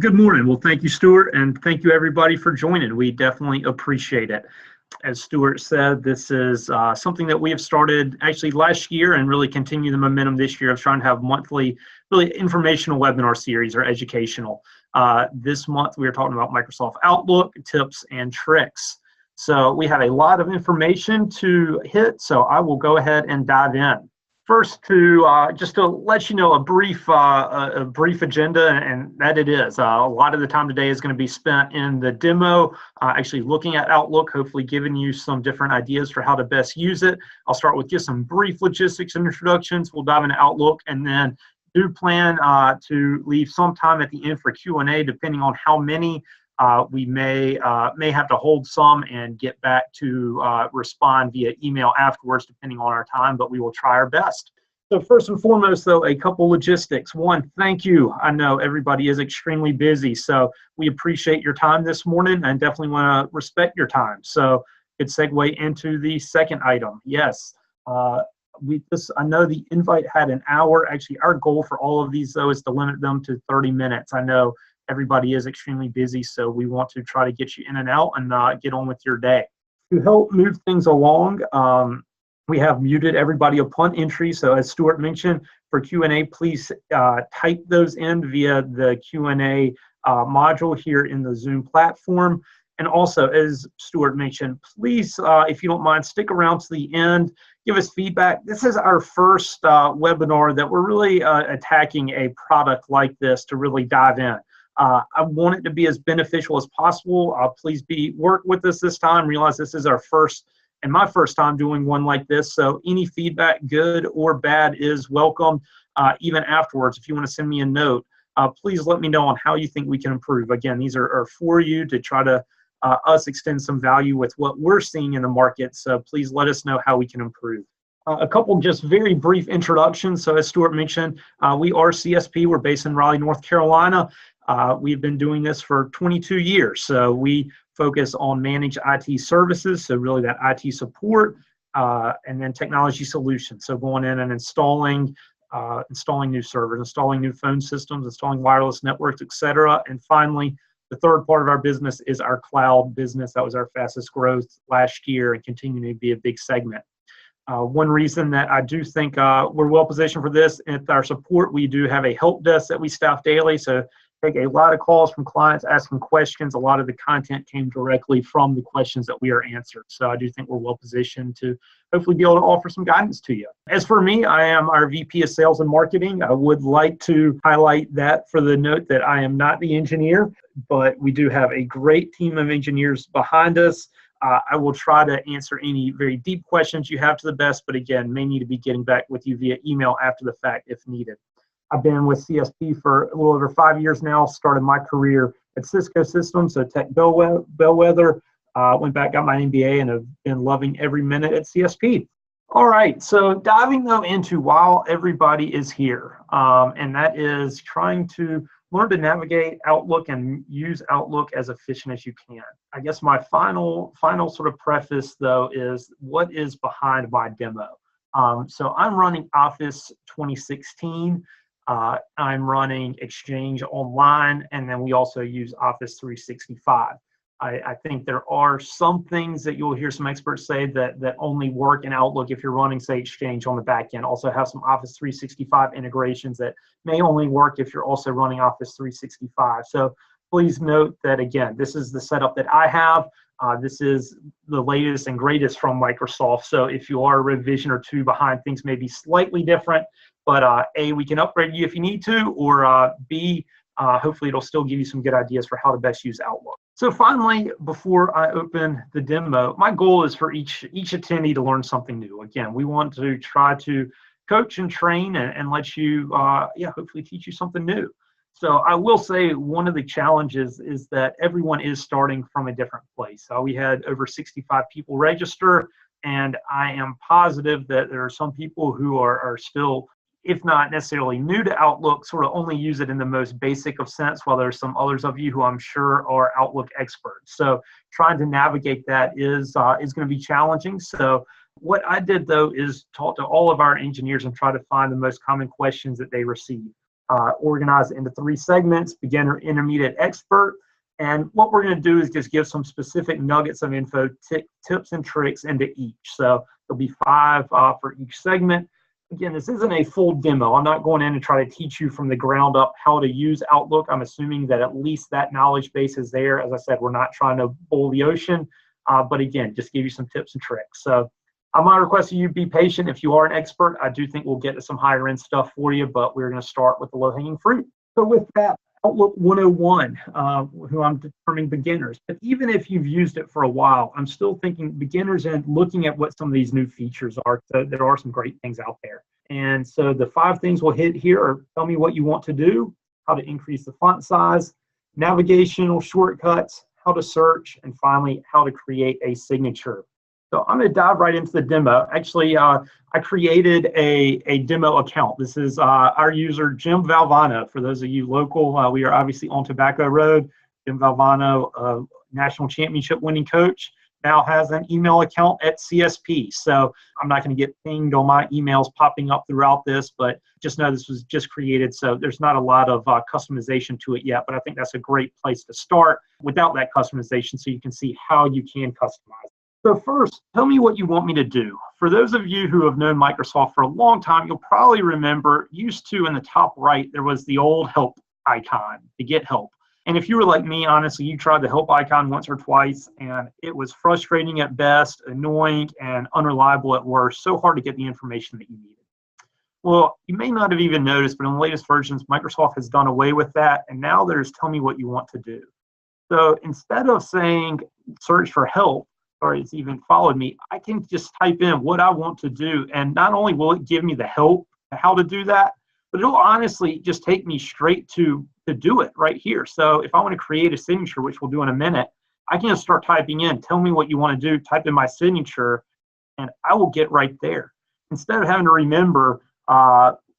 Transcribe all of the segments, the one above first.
Good morning. Well, thank you, Stuart, and thank you, everybody, for joining. We definitely appreciate it. As Stuart said, this is something that we have started actually last year and really continue the momentum this year of trying to have monthly, really informational webinar series or educational. This month, we are talking about Microsoft Outlook tips and tricks. So we have a lot of information to hit, so I will go ahead and dive in. First, just to let you know a brief agenda, and that it is. A lot of the time today is going to be spent in the demo, actually looking at Outlook, hopefully giving you some different ideas for how to best use it. I'll start with just some brief logistics and introductions. We'll dive into Outlook, and then do plan to leave some time at the end for Q&A, depending on how many. We may have to hold some and get back to respond via email afterwards, depending on our time, but we will try our best. So first and foremost, though, a couple logistics. One, thank you. I know everybody is extremely busy, so we appreciate your time this morning and definitely want to respect your time. So good segue into the second item. Yes, I know the invite had an hour. Actually, our goal for all of these, though, is to limit them to 30 minutes. I know everybody is extremely busy, so we want to try to get you in and out and get on with your day. To help move things along, we have muted everybody upon entry. So as Stuart mentioned, for Q&A, please type those in via the Q&A module here in the Zoom platform. And also, as Stuart mentioned, please, if you don't mind, stick around to the end, give us feedback. This is our first webinar that we're really attacking a product like this to really dive in. I want it to be as beneficial as possible. Please work with us this time. Realize this is our first and my first time doing one like this. So any feedback, good or bad, is welcome. Even afterwards, if you want to send me a note, please let me know on how you think we can improve. Again, these are for you to try to us extend some value with what we're seeing in the market. So please let us know how we can improve. A couple just very brief introductions. So as Stuart mentioned, we are CSP. We're based in Raleigh, North Carolina. We've been doing this for 22 years. So we focus on managed IT services, so really that IT support, and then technology solutions. So going in and installing new servers, installing new phone systems, installing wireless networks, etc. And finally, the third part of our business is our cloud business. That was our fastest growth last year and continuing to be a big segment. One reason that I do think we're well positioned for this, with our support, we do have a help desk that we staff daily. So take a lot of calls from clients asking questions. A lot of the content came directly from the questions that we are answered. So I do think we're well positioned to hopefully be able to offer some guidance to you. As for me, I am our VP of Sales and Marketing. I would like to highlight that for the note that I am not the engineer, but we do have a great team of engineers behind us. I will try to answer any very deep questions you have to the best, but again, may need to be getting back with you via email after the fact if needed. I've been with CSP for a little over 5 years now, started my career at Cisco Systems, so Tech Bellwether, went back, got my MBA, and have been loving every minute at CSP. All right, so diving though into while everybody is here, and that is trying to learn to navigate Outlook and use Outlook as efficient as you can. I guess my final sort of preface though is what is behind my demo. So I'm running Office 2016. I'm running Exchange Online, and then we also use Office 365. I think there are some things that you'll hear some experts say that only work in Outlook if you're running, say, Exchange on the back end. Also have some Office 365 integrations that may only work if you're also running Office 365. So please note that, again, this is the setup that I have. This is the latest and greatest from Microsoft. So if you are a revision or two behind, things may be slightly different. But A, we can upgrade you if you need to, or B, hopefully it'll still give you some good ideas for how to best use Outlook. So finally, before I open the demo, my goal is for each attendee to learn something new. Again, we want to try to coach and train and let you, hopefully teach you something new. So I will say one of the challenges is that everyone is starting from a different place. We had over 65 people register, and I am positive that there are some people who are still, if not necessarily new to Outlook, sort of only use it in the most basic of sense, while there's some others of you who I'm sure are Outlook experts. So trying to navigate that is going to be challenging. So what I did, though, is talk to all of our engineers and try to find the most common questions that they receive. organized into 3 segments: beginner, intermediate, expert. And what we're going to do is just give some specific nuggets of info, tips and tricks into each. So there'll be 5 for each segment. Again, this isn't a full demo. I'm not going in and try to teach you from the ground up how to use Outlook. I'm assuming that at least that knowledge base is there. As I said, we're not trying to boil the ocean, but again, just give you some tips and tricks. So I might request that you be patient. If you are an expert, I do think we'll get to some higher end stuff for you, but we're going to start with the low hanging fruit. So with that, Outlook 101, who I'm determining beginners. But even if you've used it for a while, I'm still thinking beginners and looking at what some of these new features are. So there are some great things out there. And so the 5 things we'll hit here are: tell me what you want to do, how to increase the font size, navigational shortcuts, how to search, and finally, how to create a signature. So I'm going to dive right into the demo. Actually, I created a demo account. This is our user, Jim Valvano. For those of you local, we are obviously on Tobacco Road. Jim Valvano, national championship winning coach, now has an email account at CSP. So I'm not going to get pinged on my emails popping up throughout this, but just know this was just created. So there's not a lot of customization to it yet, but I think that's a great place to start without that customization so you can see how you can customize. So first, tell me what you want me to do. For those of you who have known Microsoft for a long time, you'll probably remember used to in the top right, there was the old help icon to get help. And if you were like me, honestly, you tried the help icon once or twice, and it was frustrating at best, annoying, and unreliable at worst. So hard to get the information that you needed. Well, you may not have even noticed, but in the latest versions, Microsoft has done away with that, and now there's tell me what you want to do. So instead of saying search for help, or it's even followed me, I can just type in what I want to do, and not only will it give me the help how to do that, but it'll honestly just take me straight to do it right here. So if I want to create a signature, which we'll do in a minute, I can just start typing in, tell me what you want to do, type in my signature, and I will get right there. Instead of having to remember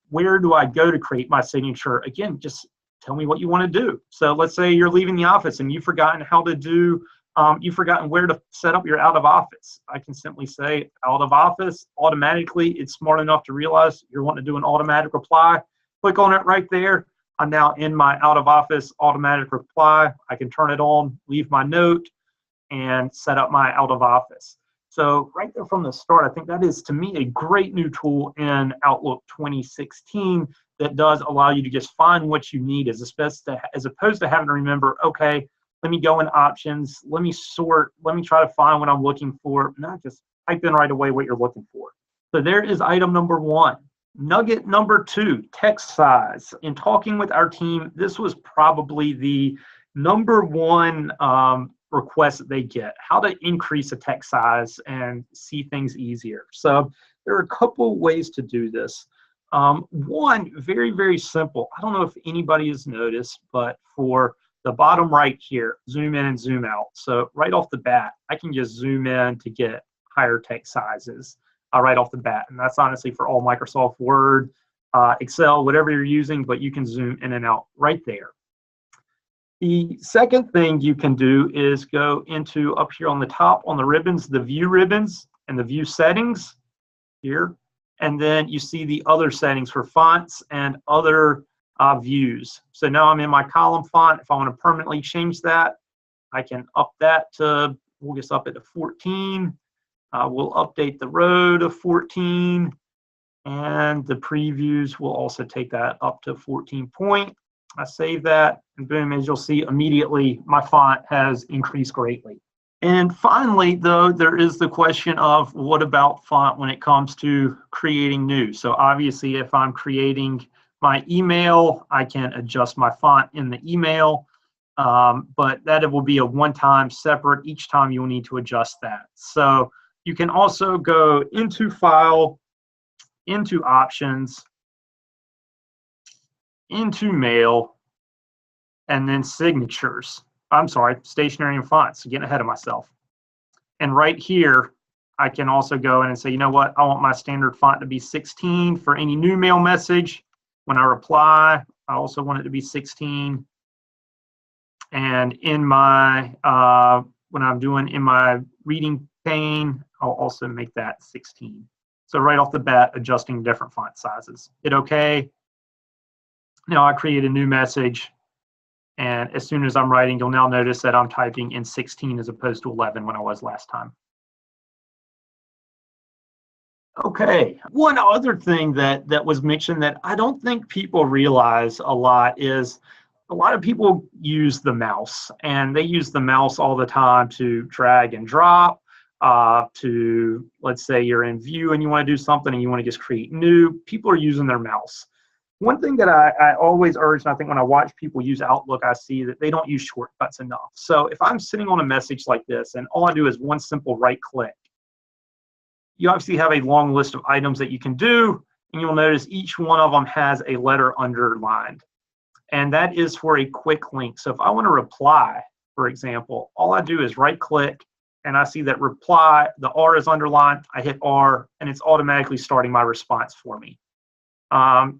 where do I go to create my signature, again, just tell me what you want to do. So let's say you're leaving the office and you've forgotten how to do you've forgotten where to set up your out of office. I can simply say out of office. Automatically, it's smart enough to realize you're wanting to do an automatic reply. Click on it right there. I'm now in my out of office automatic reply. I can turn it on, leave my note, and set up my out of office. So right there from the start, I think that is, to me, a great new tool in Outlook 2016 that does allow you to just find what you need as opposed to having to remember, okay, let me go in options, let me sort, let me try to find what I'm looking for. Not just type in right away what you're looking for. So there is item number 1. Nugget number 2, text size. In talking with our team, this was probably the number 1 request that they get, how to increase a text size and see things easier. So there are a couple ways to do this. One, very, very simple. I don't know if anybody has noticed, but for the bottom right here, zoom in and zoom out. So right off the bat, I can just zoom in to get higher text sizes right off the bat. And that's honestly for all Microsoft Word, Excel, whatever you're using, but you can zoom in and out right there. The second thing you can do is go into up here on the top on the ribbons, the view ribbons and the view settings here. And then you see the other settings for fonts and other views. So now I'm in my column font. If I want to permanently change that, I can up that to, we'll just up it to 14. We'll update the row to 14. And the previews will also take that up to 14 point. I save that, and boom, as you'll see immediately, my font has increased greatly. And finally, though, there is the question of what about font when it comes to creating new? So obviously, if I'm creating my email, I can adjust my font in the email, but that will be a one-time separate. Each time you will need to adjust that. So you can also go into File, into Options, into Mail, and then Signatures. I'm sorry, Stationery and Fonts, getting ahead of myself. And right here, I can also go in and say, you know what, I want my standard font to be 16 for any new mail message. When I reply, I also want it to be 16. And in my, when I'm doing in my reading pane, I'll also make that 16. So right off the bat, adjusting different font sizes. Hit OK. Now I create a new message, and as soon as I'm writing, you'll now notice that I'm typing in 16 as opposed to 11 when I was last time. Okay, one other thing that was mentioned that I don't think people realize a lot is a lot of people use the mouse, and they use the mouse all the time to drag and drop. To, let's say you're in view and you want to do something and you want to just create new, people are using their mouse. One thing that I always urge, and I think when I watch people use Outlook, I see that they don't use shortcuts enough. So if I'm sitting on a message like this and all I do is one simple right click, you obviously have a long list of items that you can do, and you'll notice each one of them has a letter underlined. And that is for a quick link. So if I want to reply, for example, all I do is right click, and I see that reply, the R is underlined, I hit R, and it's automatically starting my response for me.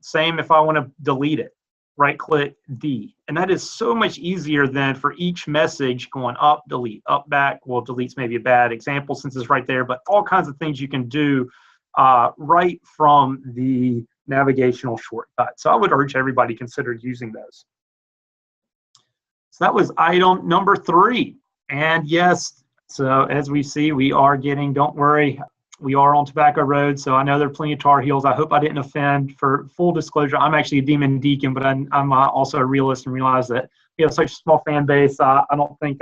Same if I want to delete it, right click D. And that is so much easier than for each message going up, delete, up, back. Well, delete's maybe a bad example since it's right there, but all kinds of things you can do right from the navigational shortcut. So I would urge everybody to consider using those. So that was item number 3. And yes, so as we see, we are getting, don't worry, we are on Tobacco Road, so I know there are plenty of Tar Heels. I hope I didn't offend. For full disclosure, I'm actually a Demon Deacon, but I'm also a realist and realize that we have such a small fan base. I don't think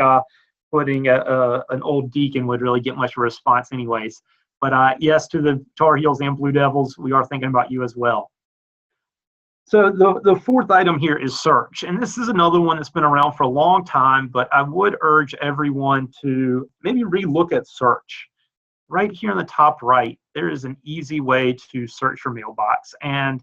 putting an old Deacon would really get much of a response anyways. But yes, to the Tar Heels and Blue Devils, we are thinking about you as well. So the 4th item here is search. And this is another one that's been around for a long time, but I would urge everyone to maybe relook at search. Right here in the top right, there is an easy way to search your mailbox. And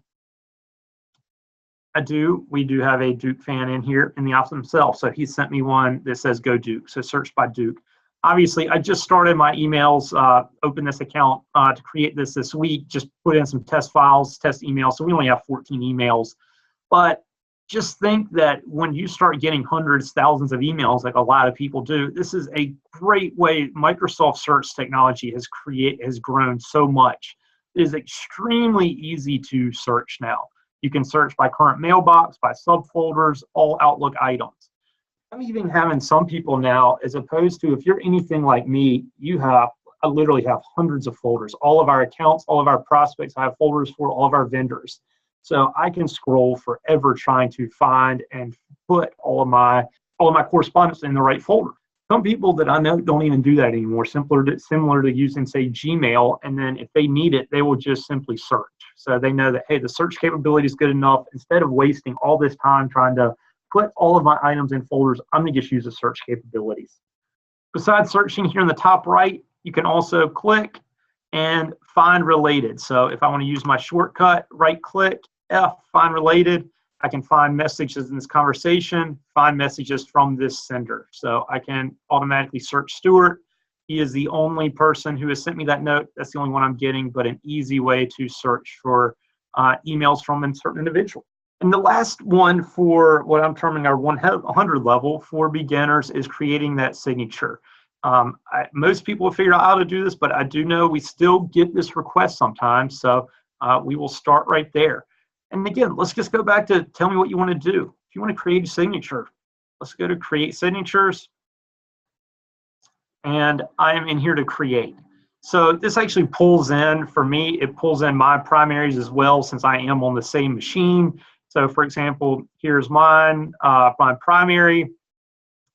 we do have a Duke fan in here in the office himself. So he sent me one that says Go Duke. So search by Duke. Obviously, I just started my emails, opened this account to create this week, just put in some test files, test emails. So we only have 14 emails. But just think that when you start getting hundreds, thousands of emails, like a lot of people do, this is a great way. Microsoft Search technology has grown so much. It is extremely easy to search now. You can search by current mailbox, by subfolders, all Outlook items. I'm even having some people now, as opposed to if you're anything like me, I literally have hundreds of folders. All of our accounts, all of our prospects, I have folders for all of our vendors. So I can scroll forever trying to find and put all of my correspondence in the right folder. Some people that I know don't even do that anymore, similar to using, say, Gmail, and then if they need it, they will just simply search. So they know that, hey, the search capability is good enough. Instead of wasting all this time trying to put all of my items in folders, I'm going to just use the search capabilities. Besides searching here in the top right, you can also click and find related. So if I want to use my shortcut, right click, F, find related, I can find messages in this conversation, find messages from this sender. So I can automatically search Stuart. He is the only person who has sent me that note. That's the only one I'm getting, but an easy way to search for emails from a certain individual. And the last one for what I'm terming our 100 level for beginners is creating that signature. Most people have figured out how to do this, but I do know we still get this request sometimes. So we will start right there. And again, let's just go back to tell me what you want to do. If you want to create a signature, let's go to create signatures. And I am in here to create. So this actually pulls in, for me, it pulls in my primaries as well, since I am on the same machine. So for example, here's mine, my primary.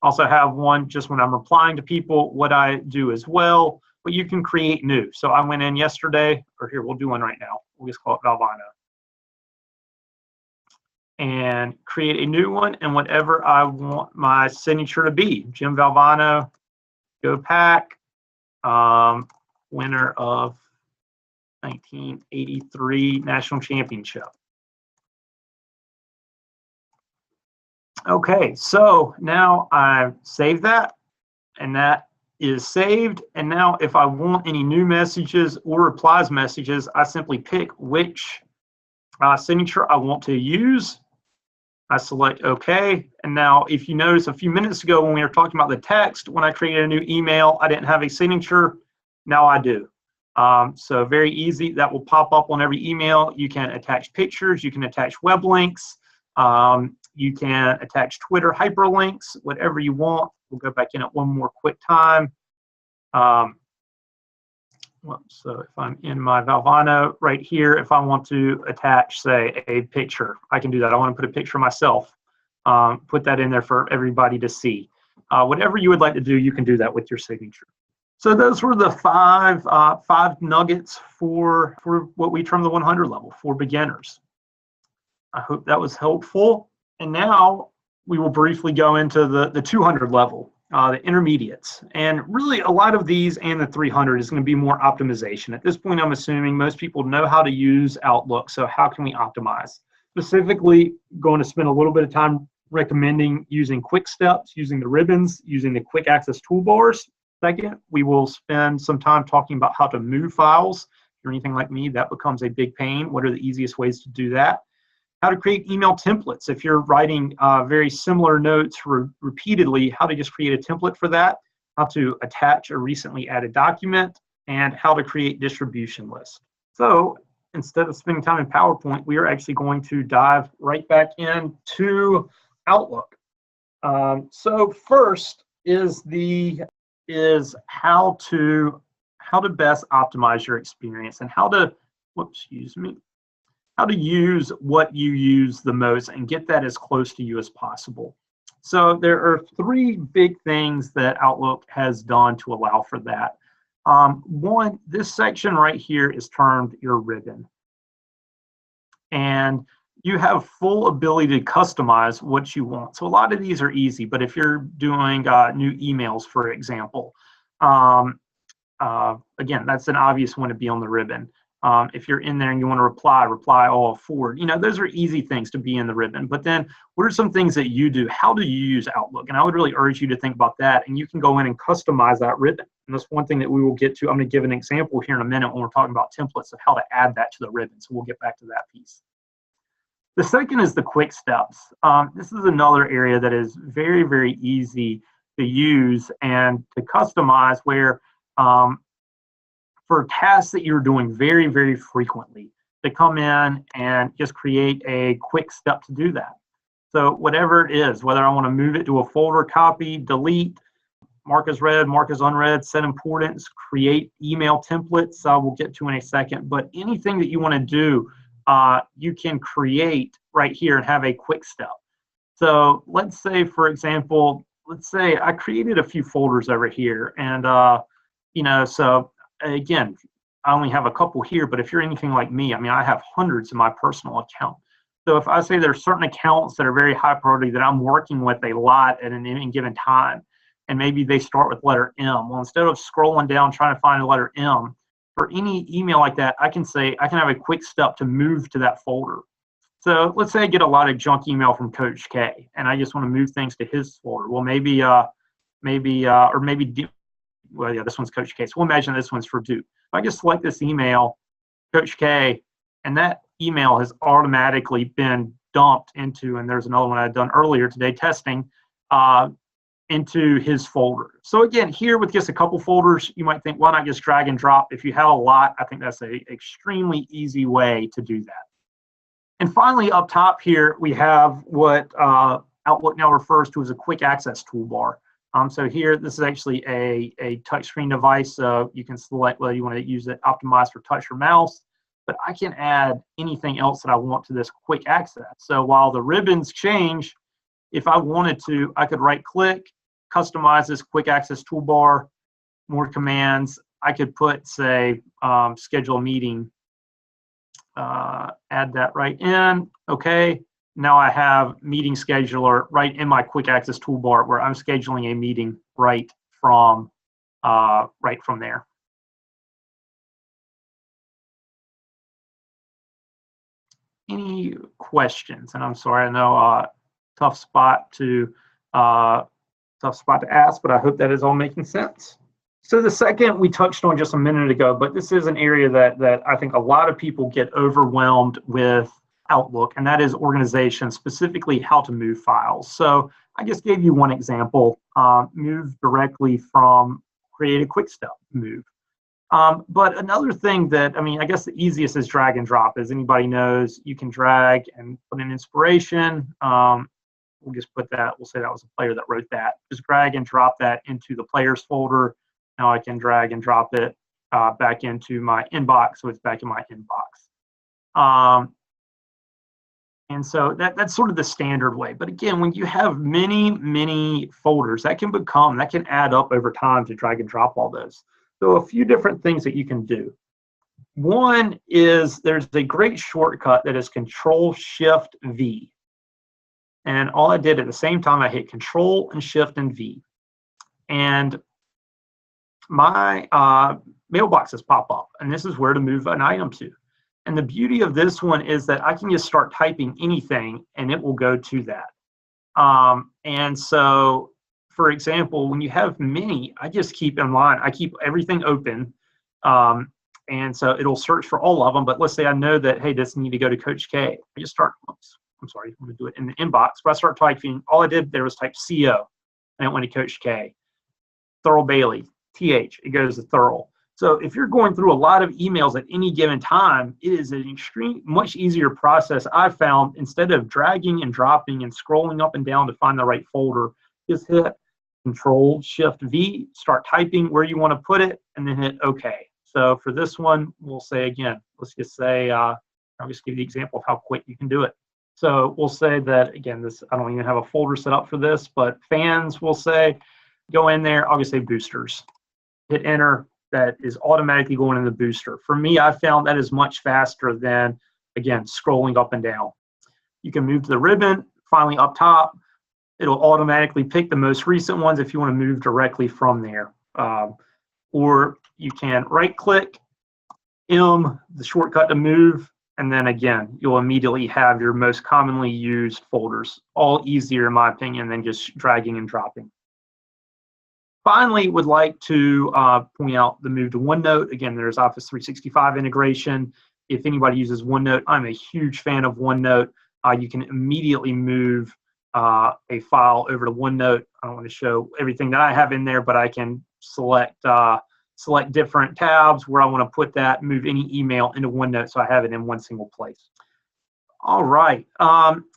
Also have one just when I'm replying to people, what I do as well, but you can create new. So I went in yesterday, or here, we'll do one right now. We'll just call it Valvano. And create a new one, and whatever I want my signature to be. Jim Valvano, Go Pack, winner of 1983 National Championship. Okay, so now I save that, and that is saved. And now if I want any new messages or replies messages, I simply pick which signature I want to use. I select OK. And now if you notice a few minutes ago when we were talking about the text, when I created a new email, I didn't have a signature. Now I do. So very easy. That will pop up on every email. You can attach pictures. You can attach web links. You can attach Twitter hyperlinks, whatever you want. We'll go back in at one more quick time. So if I'm in my Valvano right here, if I want to attach, say, a picture, I can do that. I want to put a picture of myself, put that in there for everybody to see. Whatever you would like to do, you can do that with your signature. So those were the five nuggets for what we term the 100 level for beginners. I hope that was helpful. And now we will briefly go into the 200 level, the intermediates. And really a lot of these and the 300 is going to be more optimization. At this point, I'm assuming most people know how to use Outlook. So how can we optimize? Specifically, going to spend a little bit of time recommending using quick steps, using the ribbons, using the quick access toolbars. Second, we will spend some time talking about how to move files. If you're anything like me, that becomes a big pain. What are the easiest ways to do that? How to create email templates. If you're writing very similar notes repeatedly, how to just create a template for that, how to attach a recently added document, and how to create distribution lists. So instead of spending time in PowerPoint, we are actually going to dive right back into Outlook. So first is how to best optimize your experience and how to use what you use the most and get that as close to you as possible. So there are three big things that Outlook has done to allow for that. One, this section right here is termed your ribbon. And you have full ability to customize what you want. So a lot of these are easy, but if you're doing new emails, for example, again, that's an obvious one to be on the ribbon. If you're in there and you want to reply all forward. Those are easy things to be in the ribbon. But then what are some things that you do? How do you use Outlook? And I would really urge you to think about that. And you can go in and customize that ribbon. And that's one thing that we will get to. I'm going to give an example here in a minute when we're talking about templates of how to add that to the ribbon. So we'll get back to that piece. The second is the quick steps. This is another area that is very, very easy to use and to customize where for tasks that you're doing very, very frequently, to come in and just create a quick step to do that. So whatever it is, whether I want to move it to a folder, copy, delete, mark as read, mark as unread, set importance, create email templates, we'll get to in a second, but anything that you want to do, you can create right here and have a quick step. So let's say, for example, I created a few folders over here and, so again, I only have a couple here, but if you're anything like me, I have hundreds in my personal account. So if I say there's certain accounts that are very high priority that I'm working with a lot at any given time, and maybe they start with letter M. Well, instead of scrolling down trying to find a letter M, for any email like that, I can have a quick step to move to that folder. So let's say I get a lot of junk email from Coach K, and I just want to move things to his folder. Well, well, yeah, this one's Coach K. So we'll imagine this one's for Duke. If I just select this email, Coach K, and that email has automatically been dumped into, and there's another one I had done earlier today, testing, into his folder. So again, here with just a couple folders, you might think, why not just drag and drop? If you have a lot, I think that's an extremely easy way to do that. And finally, up top here, we have what Outlook now refers to as a quick access toolbar. So here, this is actually a touchscreen device. So you can select whether you want to use it optimized for touch or mouse, but I can add anything else that I want to this quick access. So while the ribbons change, if I wanted to, I could right click, customize this quick access toolbar, more commands. I could put, say, schedule a meeting, add that right in. Okay. Now I have meeting scheduler right in my quick access toolbar where I'm scheduling a meeting right from there. Any questions? And I'm sorry, I know tough spot to ask, but I hope that is all making sense. So the second we touched on just a minute ago, but this is an area that I think a lot of people get overwhelmed with Outlook, and that is organization, specifically how to move files. So I just gave you one example, move directly from create a quick step move. But another thing that, I mean, I guess the easiest is drag and drop. As anybody knows, you can drag and put an inspiration. We'll just put that, we'll say that was a player that wrote that. Just drag and drop that into the players folder. Now I can drag and drop it back into my inbox, so it's back in my inbox. And so that's sort of the standard way. But again, when you have many folders, that can add up over time to drag and drop all those. So a few different things that you can do. One is there's a great shortcut that is Control-Shift-V. And all I did at the same time, I hit Control and Shift and V. And my mailboxes pop up. And this is where to move an item to. And the beauty of this one is that I can just start typing anything and it will go to that. And so, for example, when you have many, I just keep in line, I keep everything open. And so it'll search for all of them. But let's say I know that, hey, this needs to go to Coach K. I just start, oops, I'm sorry, I'm going to do it in the inbox. But I start typing, all I did there was type CO, and it went to Coach K. Thurl Bailey, TH, it goes to Thurl. So if you're going through a lot of emails at any given time, it is an much easier process. I've found, instead of dragging and dropping and scrolling up and down to find the right folder, just hit Control-Shift-V, start typing where you want to put it, and then hit OK. So for this one, we'll say again, let's just say, I'll just give you the example of how quick you can do it. So we'll say that, again, this, I don't even have a folder set up for this, but fans, we'll say, go in there, I'll just say boosters. Hit enter. That is automatically going in the booster. For me, I found that is much faster than, again, scrolling up and down. You can move to the ribbon, finally up top. It'll automatically pick the most recent ones if you want to move directly from there. Or you can right-click, M, the shortcut to move, and then again, you'll immediately have your most commonly used folders. All easier, in my opinion, than just dragging and dropping. Finally, would like to point out the move to OneNote. Again, there's Office 365 integration. If anybody uses OneNote, I'm a huge fan of OneNote. You can immediately move a file over to OneNote. I don't want to show everything that I have in there, but I can select different tabs where I want to put that, move any email into OneNote so I have it in one single place. All right,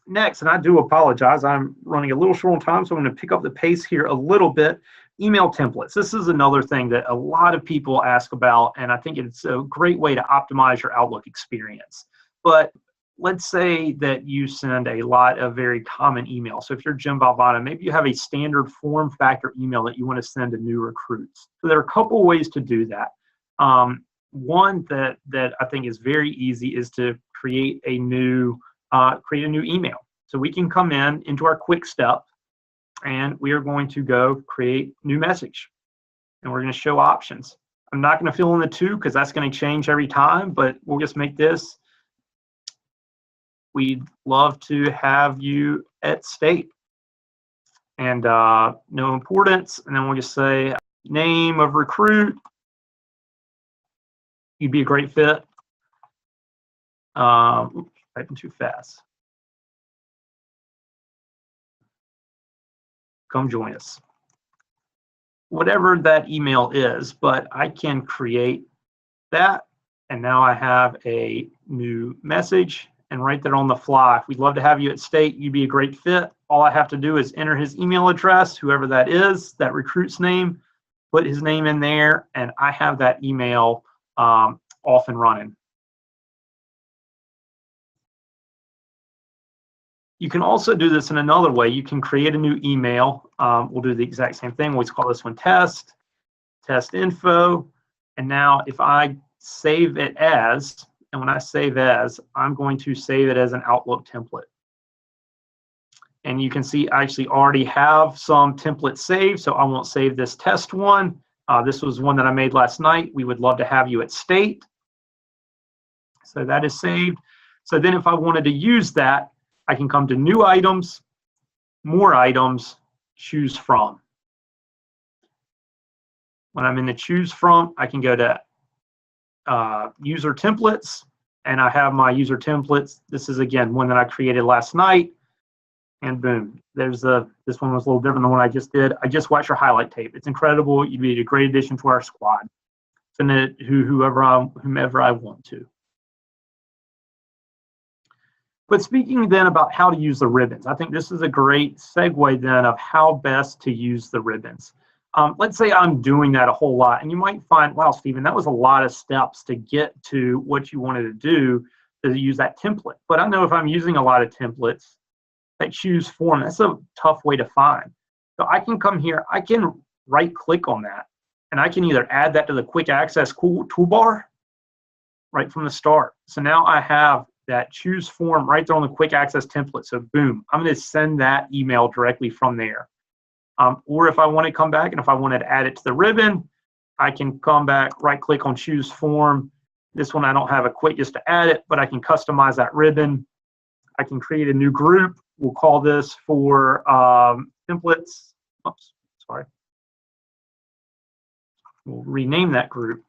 next, and I do apologize, I'm running a little short on time, so I'm going to pick up the pace here a little bit. Email templates. This is another thing that a lot of people ask about, and I think it's a great way to optimize your Outlook experience. But let's say that you send a lot of very common emails. So if you're Jim Valvano, maybe you have a standard form factor email that you want to send to new recruits. So there are a couple ways to do that. One that I think is very easy is to create a new email. So we can come into our quick step, and we are going to go create new message, and we're going to show options. I'm not going to fill in the to because that's going to change every time, but we'll just make this. We'd love to have you at State, and no importance, and then we'll just say name of recruit. You'd be a great fit. Oops, typing too fast. Come join us. Whatever that email is, but I can create that, and now I have a new message, and right there on the fly, we'd love to have you at State. You'd be a great fit. All I have to do is enter his email address, whoever that is, that recruit's name, put his name in there, and I have that email off and running. You can also do this in another way. You can create a new email. We'll do the exact same thing. We'll call this one test info. And now if I save it as, and when I save as, I'm going to save it as an Outlook template. And you can see I actually already have some templates saved, so I won't save this test one. This was one that I made last night. We would love to have you at State. So that is saved. So then if I wanted to use that, I can come to new items, more items, choose from. When I'm in the choose from, I can go to user templates, and I have my user templates. This is, again, one that I created last night, and boom, there's this one was a little different than what I just did. I just watched your highlight tape. It's incredible. You'd be a great addition to our squad. send it to whomever I want to. But speaking then about how to use the ribbons, I think this is a great segue then of how best to use the ribbons. Let's say I'm doing that a whole lot, and you might find, wow, Stephen, that was a lot of steps to get to what you wanted to do to use that template. But I know if I'm using a lot of templates, that choose form, that's a tough way to find. So I can come here, I can right click on that, and I can either add that to the quick access toolbar right from the start. So now I have that choose form right there on the quick access template. So boom, I'm going to send that email directly from there. Or if I want to come back and if I wanted to add it to the ribbon, I can come back, right click on choose form. This one I don't have a quick just to add it, but I can customize that ribbon. I can create a new group. We'll call this for templates. Oops, sorry. We'll rename that group.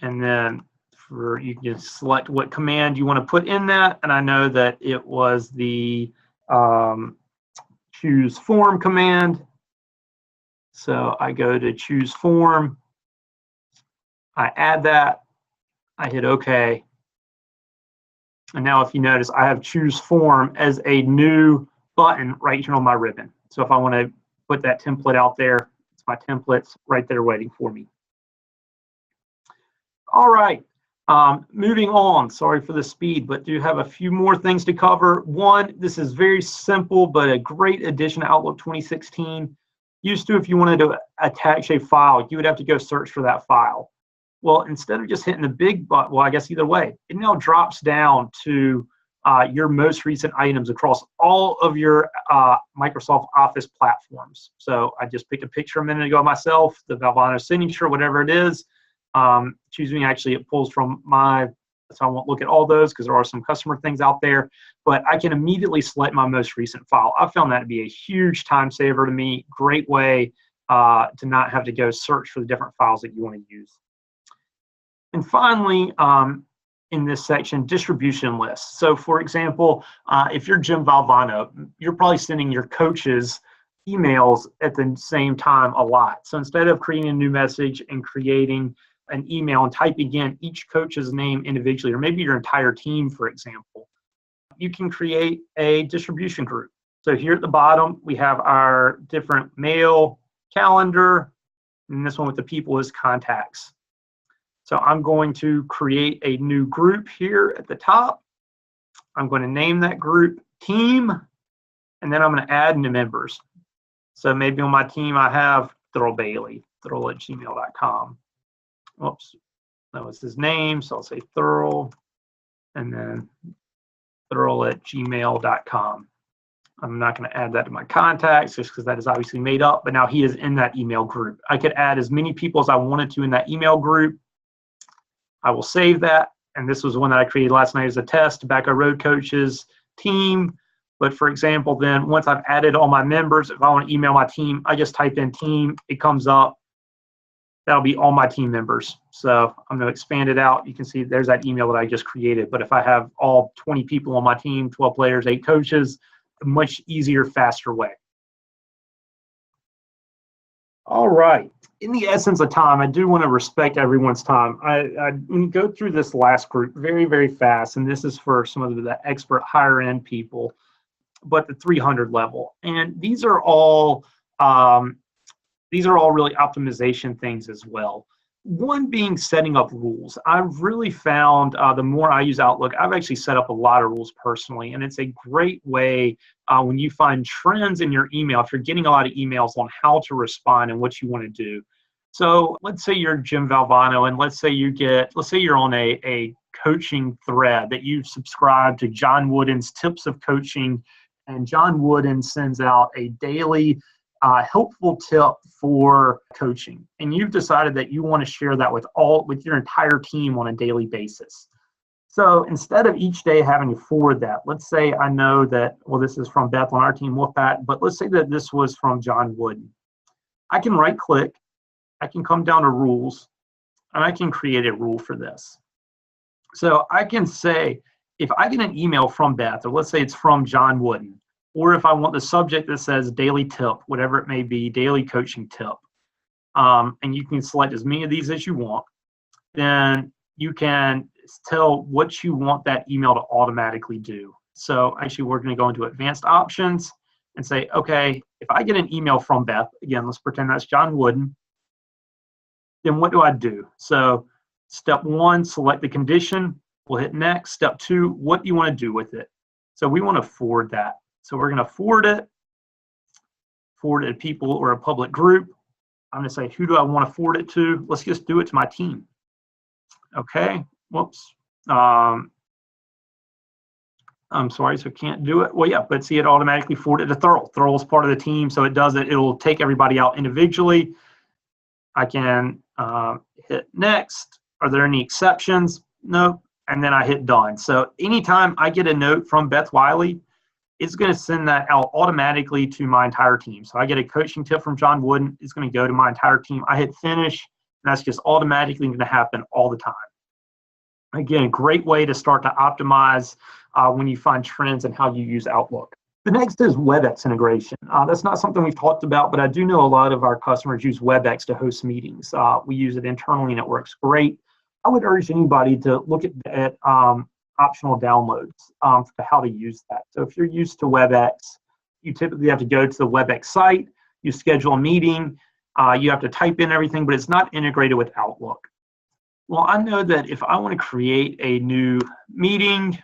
And then you can select what command you want to put in that. And I know that it was the choose form command. So I go to choose form. I add that. I hit OK. And now if you notice, I have choose form as a new button right here on my ribbon. So if I want to put that template out there, it's my templates right there waiting for me. All right, moving on. Sorry for the speed, but do have a few more things to cover. One, this is very simple, but a great addition to Outlook 2016. Used to, if you wanted to attach a file, you would have to go search for that file. Well, instead of just hitting the big button, well, I guess either way, it now drops down to your most recent items across all of your Microsoft Office platforms. So I just picked a picture a minute ago of myself, the Valvano signature, whatever it is. Choose me, actually, it pulls from so I won't look at all those because there are some customer things out there, but I can immediately select my most recent file. I found that to be a huge time saver to me. Great way to not have to go search for the different files that you want to use. And finally, in this section, distribution lists. So for example, if you're Jim Valvano, you're probably sending your coaches emails at the same time a lot. So instead of creating a new message and creating an email and typing in each coach's name individually, or maybe your entire team, for example, you can create a distribution group. So here at the bottom, we have our different mail calendar, and this one with the people is contacts. So I'm going to create a new group here at the top. I'm going to name that group team, and then I'm going to add new members. So maybe on my team, I have Thurl Bailey, thurl@gmail.com. Oops, that was his name. So I'll say Thurl, and then thurl@gmail.com. I'm not going to add that to my contacts just because that is obviously made up, but now he is in that email group. I could add as many people as I wanted to in that email group. I will save that. And this was one that I created last night as a test, Tobacco Road Coaches team. But for example, then once I've added all my members, if I want to email my team, I just type in team, it comes up. That'll be all my team members. So I'm going to expand it out. You can see there's that email that I just created. But if I have all 20 people on my team, 12 players, 8 coaches, a much easier, faster way. All right. In the essence of time, I do want to respect everyone's time. I go through this last group very, very fast, and this is for some of the expert higher end people, but the 300 level. And these are all really optimization things as well. One being setting up rules. I've really found the more I use Outlook, I've actually set up a lot of rules personally, and it's a great way when you find trends in your email, if you're getting a lot of emails on how to respond and what you want to do. So let's say you're Jim Valvano, and let's say you're on a coaching thread that you've subscribed to John Wooden's Tips of Coaching, and John Wooden sends out a daily helpful tip for coaching, and you've decided that you want to share that with your entire team on a daily basis. So instead of each day having to forward that, let's say I know that, well, this is from Beth on our team, Wolfpack, but let's say that this was from John Wooden. I can right click, I can come down to rules, and I can create a rule for this. So I can say, if I get an email from Beth, or let's say it's from John Wooden, or if I want the subject that says daily tip, whatever it may be, daily coaching tip, and you can select as many of these as you want, then you can tell what you want that email to automatically do. So actually, we're going to go into advanced options and say, okay, if I get an email from Beth, again, let's pretend that's John Wooden, then what do I do? So step 1, select the condition. We'll hit next. Step 2, what do you want to do with it? So we want to forward that. So we're going to forward it to people or a public group. I'm going to say, who do I want to forward it to? Let's just do it to my team. Okay, whoops. I'm sorry, so can't do it. Well, yeah, but see, it automatically forwarded to Thurl. Thurl is part of the team, so it does it. It'll take everybody out individually. I can hit next. Are there any exceptions? No. And then I hit done. So anytime I get a note from Beth Wiley, it's going to send that out automatically to my entire team. So I get a coaching tip from John Wooden. It's going to go to my entire team. I hit finish, and that's just automatically going to happen all the time. Again, great way to start to optimize when you find trends and how you use Outlook. The next is WebEx integration. That's not something we've talked about, but I do know a lot of our customers use WebEx to host meetings. We use it internally, and it works great. I would urge anybody to look at optional downloads for how to use that. So if you're used to WebEx, you typically have to go to the WebEx site, you schedule a meeting, you have to type in everything, but it's not integrated with Outlook. Well, I know that if I want to create a new meeting,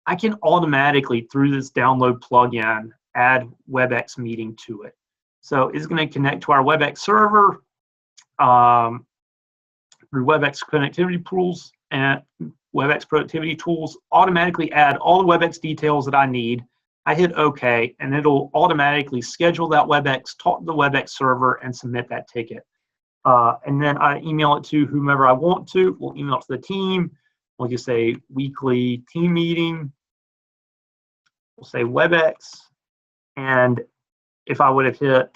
I can automatically, through this download plugin, add WebEx meeting to it. So it's going to connect to our WebEx server through WebEx connectivity tools and WebEx productivity tools, automatically add all the WebEx details that I need. I hit OK, and it'll automatically schedule that WebEx, talk to the WebEx server, and submit that ticket. And then I email it to whomever I want to. We'll email it to the team. We'll just say weekly team meeting. We'll say WebEx. And if I would have hit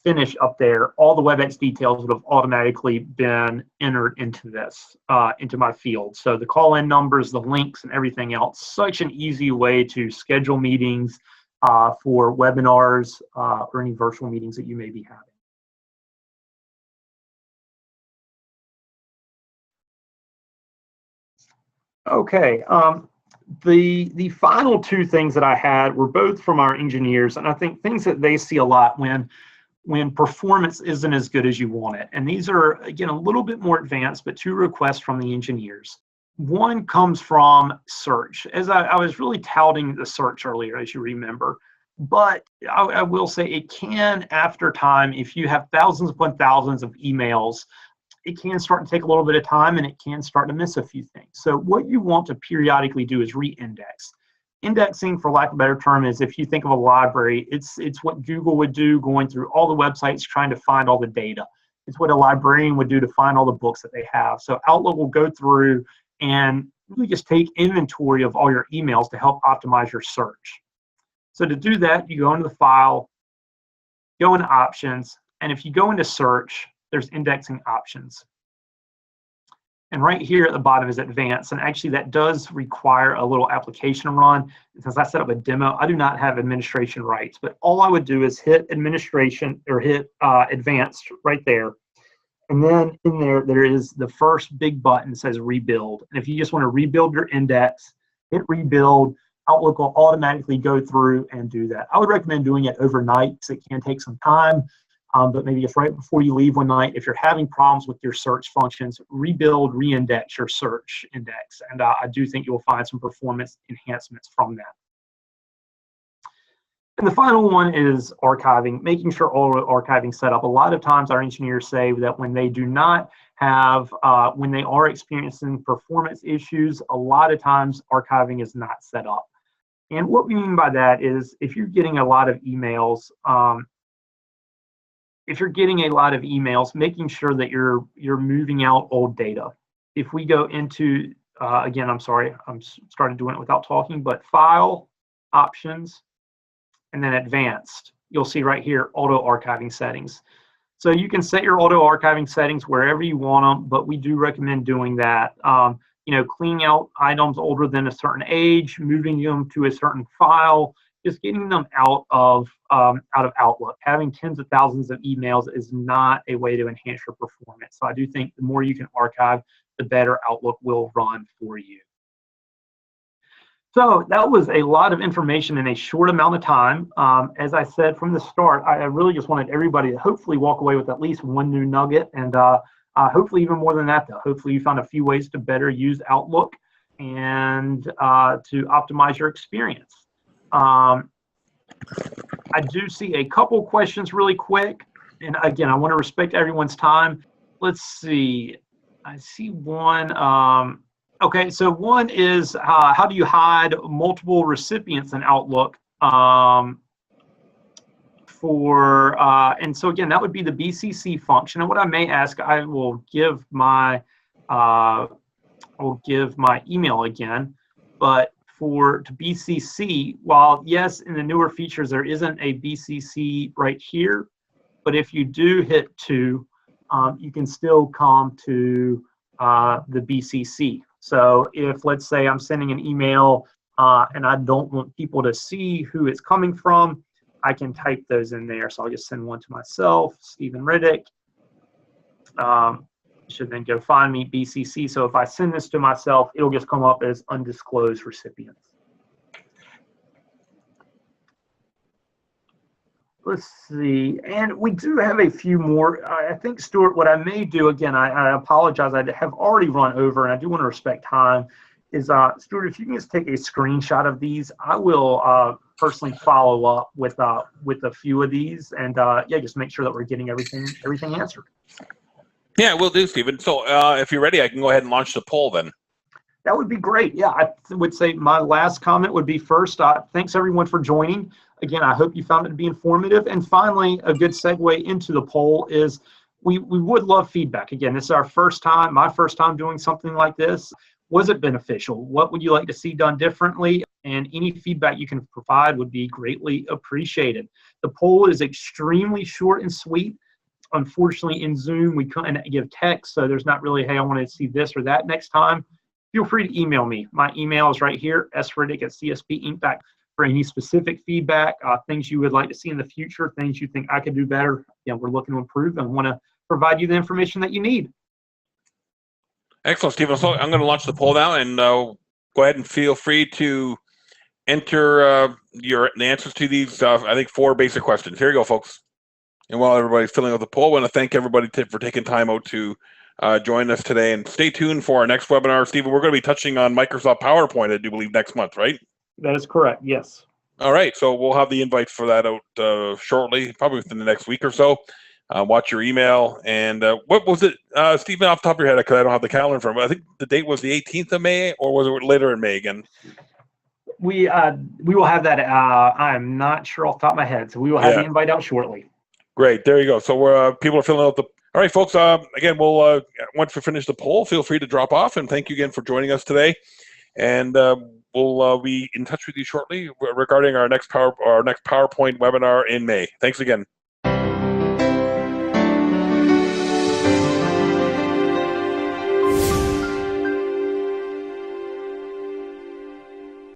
finish up there, all the WebEx details would have automatically been entered into this, into my field. So the call-in numbers, the links, and everything else. Such an easy way to schedule meetings for webinars or any virtual meetings that you may be having. Okay, the final two things that I had were both from our engineers, and I think things that they see a lot when performance isn't as good as you want it. And these are, again, a little bit more advanced, but two requests from the engineers. One comes from search. As I was really touting the search earlier, as you remember, but I will say it can, after time, if you have thousands upon thousands of emails, it can start to take a little bit of time, and it can start to miss a few things. So what you want to periodically do is re-index. Indexing, for lack of a better term, is if you think of a library, it's what Google would do, going through all the websites trying to find all the data. It's what a librarian would do to find all the books that they have. So Outlook will go through and really just take inventory of all your emails to help optimize your search. So to do that, you go into the file, go into options, and if you go into search, there's indexing options. And right here at the bottom is advanced. And actually that does require a little application to run. Since I set up a demo, I do not have administration rights, but all I would do is hit administration or hit advanced right there. And then in there is the first big button that says rebuild. And if you just want to rebuild your index, hit rebuild. Outlook will automatically go through and do that. I would recommend doing it overnight because it can take some time. But maybe if right before you leave one night, if you're having problems with your search functions, rebuild, re-index your search index. And I do think you'll find some performance enhancements from that. And the final one is archiving, making sure all archiving set up. A lot of times our engineers say that when they do not have, when they are experiencing performance issues, a lot of times archiving is not set up. And what we mean by that is if you're getting a lot of emails, making sure that you're moving out old data. If we go into, again, I'm sorry, I'm started doing it without talking, but File, Options, and then Advanced, you'll see right here, Auto Archiving Settings. So you can set your auto archiving settings wherever you want them, but we do recommend doing that. Cleaning out items older than a certain age, moving them to a certain file, just getting them out of Outlook. Having tens of thousands of emails is not a way to enhance your performance. So I do think the more you can archive, the better Outlook will run for you. So that was a lot of information in a short amount of time. As I said from the start, I really just wanted everybody to hopefully walk away with at least one new nugget, and hopefully even more than that, though. Hopefully you found a few ways to better use Outlook and to optimize your experience. I do see a couple questions really quick, and again, I want to respect everyone's time. Let's see. I see one. Okay, so one is how do you hide multiple recipients in Outlook? And so again, that would be the BCC function. And what I may ask, I will give my email again, but to BCC, while yes, in the newer features there isn't a BCC right here, but if you do hit 2, you can still come to the BCC. So if, let's say, I'm sending an email and I don't want people to see who it's coming from, I can type those in there. So I'll just send one to myself, Stephen Riddick. Should then go find me, BCC. So if I send this to myself, it'll just come up as undisclosed recipients. Let's see, and we do have a few more. I think, Stuart, what I may do, again, I apologize, I have already run over, and I do want to respect time, is, Stuart, if you can just take a screenshot of these, I will personally follow up with a few of these, and yeah, just make sure that we're getting everything answered. Yeah, we'll do, Stephen. So if you're ready, I can go ahead and launch the poll then. That would be great. Yeah, I would say my last comment would be first, thanks everyone for joining. Again, I hope you found it to be informative. And finally, a good segue into the poll is we would love feedback. Again, this is our first time, my first time doing something like this. Was it beneficial? What would you like to see done differently? And any feedback you can provide would be greatly appreciated. The poll is extremely short and sweet. Unfortunately, in Zoom, we couldn't give text, so there's not really, hey, I want to see this or that next time. Feel free to email me. My email is right here, sriddick@CSP.Inc. for any specific feedback, things you would like to see in the future, things you think I could do better. You know, we're looking to improve and want to provide you the information that you need. Excellent, Stephen. So I'm going to launch the poll now, and go ahead and feel free to enter the answers to these, I think, 4 basic questions. Here you go, folks. And while everybody's filling out the poll, I want to thank everybody for taking time out to join us today, and stay tuned for our next webinar. Stephen, we're going to be touching on Microsoft PowerPoint, I do believe, next month, right? That is correct, yes. All right, so we'll have the invites for that out shortly, probably within the next week or so. Watch your email. And what was it, Stephen, off the top of your head, because I don't have the calendar in front of me, I think the date was the 18th of May, or was it later in May again? We will have that. I'm not sure off the top of my head, so we will have the invite out shortly. Great, there you go. So people are filling out the. All right, folks. Again, we'll once we finish the poll, feel free to drop off, and thank you again for joining us today. And we'll be in touch with you shortly regarding our next PowerPoint webinar in May. Thanks again.